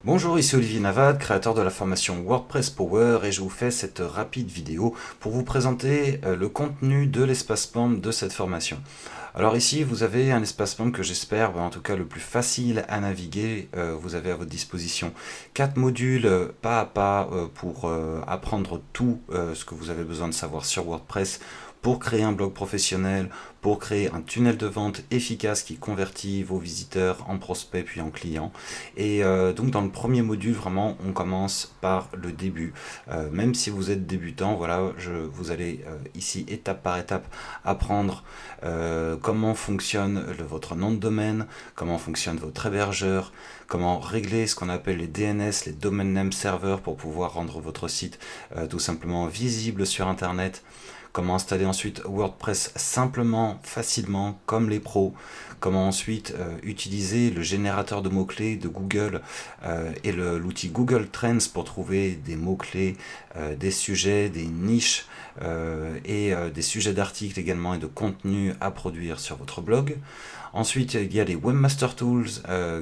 Bonjour, ici Olivier Navad, créateur de la formation WordPress Power, et je vous fais cette rapide vidéo pour vous présenter le contenu de l'espace membre de cette formation. Alors ici, vous avez un espace membre que j'espère, en tout cas le plus facile à naviguer. Vous avez à votre disposition 4 modules pas à pas pour apprendre tout ce que vous avez besoin de savoir sur WordPress pour créer un blog professionnel, pour créer un tunnel de vente efficace qui convertit vos visiteurs en prospects puis en clients. Et donc dans le premier module, vraiment, on commence par le début. Même si vous êtes débutant, voilà, vous allez ici, étape par étape, apprendre comment fonctionne votre nom de domaine, comment fonctionne votre hébergeur, comment régler ce qu'on appelle les DNS, les Domain Name Server, pour pouvoir rendre votre site tout simplement visible sur Internet. Comment installer ensuite WordPress simplement, facilement, comme les pros. Comment ensuite utiliser le générateur de mots-clés de Google et l'outil Google Trends pour trouver des mots-clés, des sujets, des niches et des sujets d'articles également et de contenu à produire sur votre blog. Ensuite, il y a les Webmaster Tools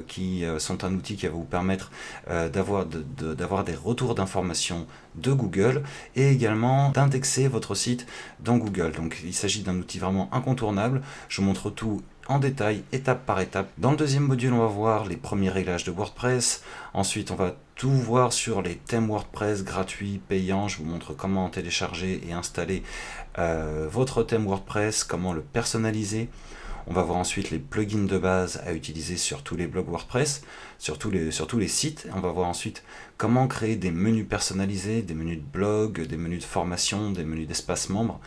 qui sont un outil qui va vous permettre d'avoir des retours d'informations de Google et également d'indexer votre site dans Google. Donc il s'agit d'un outil vraiment incontournable. Je vous montre tout en détail, étape par étape. Dans le deuxième module, on va voir les premiers réglages de WordPress. Ensuite, on va tout voir sur les thèmes WordPress gratuits, payants. Je vous montre comment télécharger et installer votre thème WordPress, comment le personnaliser. On va voir ensuite les plugins de base à utiliser sur tous les blogs WordPress, sur tous les sites. On va voir ensuite comment créer des menus personnalisés, des menus de blog, des menus de formation, des menus d'espace membre.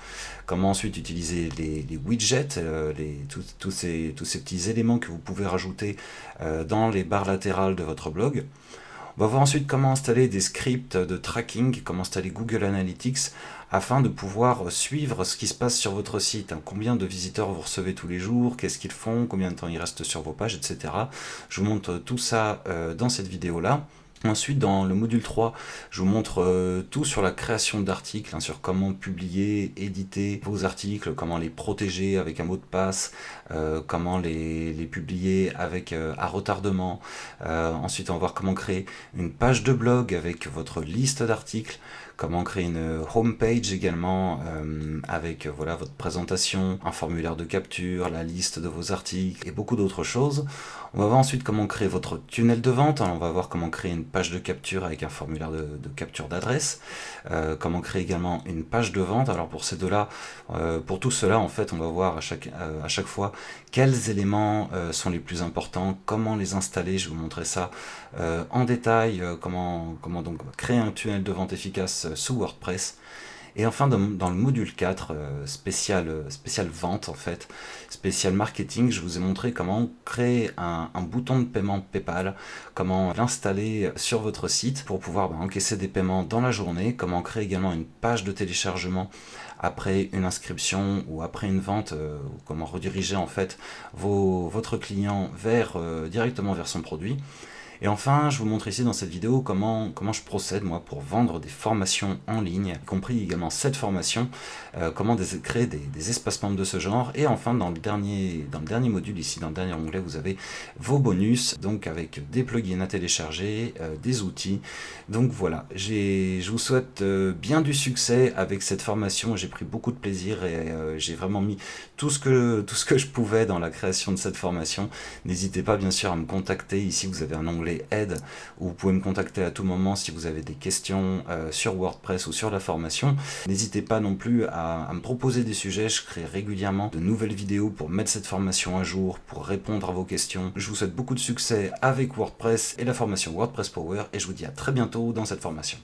Comment ensuite utiliser les widgets, tous ces petits éléments que vous pouvez rajouter dans les barres latérales de votre blog. On va voir ensuite comment installer des scripts de tracking, comment installer Google Analytics afin de pouvoir suivre ce qui se passe sur votre site. Combien de visiteurs vous recevez tous les jours, qu'est-ce qu'ils font, combien de temps ils restent sur vos pages, etc. Je vous montre tout ça dans cette vidéo-là. Ensuite, dans le module 3, je vous montre tout sur la création d'articles, sur comment publier, éditer vos articles, comment les protéger avec un mot de passe, comment les publier avec à retardement. Ensuite, on va voir comment créer une page de blog avec votre liste d'articles, comment créer une homepage également avec voilà, votre présentation, un formulaire de capture, la liste de vos articles et beaucoup d'autres choses. On va voir ensuite comment créer votre tunnel de vente. On va voir comment créer une page de capture avec un formulaire de capture d'adresse, comment créer également une page de vente. Alors pour ces deux-là, pour tout cela, en fait, on va voir à chaque fois quels éléments sont les plus importants, comment les installer. Je vais vous montrer ça en détail, comment donc créer un tunnel de vente efficace sous WordPress. Et enfin, dans le module 4, spécial vente en fait, spécial marketing, je vous ai montré comment créer un bouton de paiement PayPal, comment l'installer sur votre site pour pouvoir encaisser des paiements dans la journée, comment créer également une page de téléchargement après une inscription ou après une vente, comment rediriger en fait votre client directement vers son produit. Et enfin, je vous montre ici dans cette vidéo comment je procède moi pour vendre des formations en ligne, y compris également cette formation, comment créer des espaces membres de ce genre. Et enfin, dans le dernier module ici, dans le dernier onglet, vous avez vos bonus, donc avec des plugins à télécharger, des outils. Donc voilà, je vous souhaite bien du succès avec cette formation. J'ai pris beaucoup de plaisir et j'ai vraiment mis tout ce que je pouvais dans la création de cette formation. N'hésitez pas bien sûr à me contacter. Ici, vous avez un onglet aide où vous pouvez me contacter à tout moment si vous avez des questions sur WordPress ou sur la formation. N'hésitez pas non plus à me proposer des sujets. Je crée régulièrement de nouvelles vidéos pour mettre cette formation à jour, pour répondre à vos questions. Je vous souhaite beaucoup de succès avec WordPress et la formation WordPress Power et je vous dis à très bientôt dans cette formation.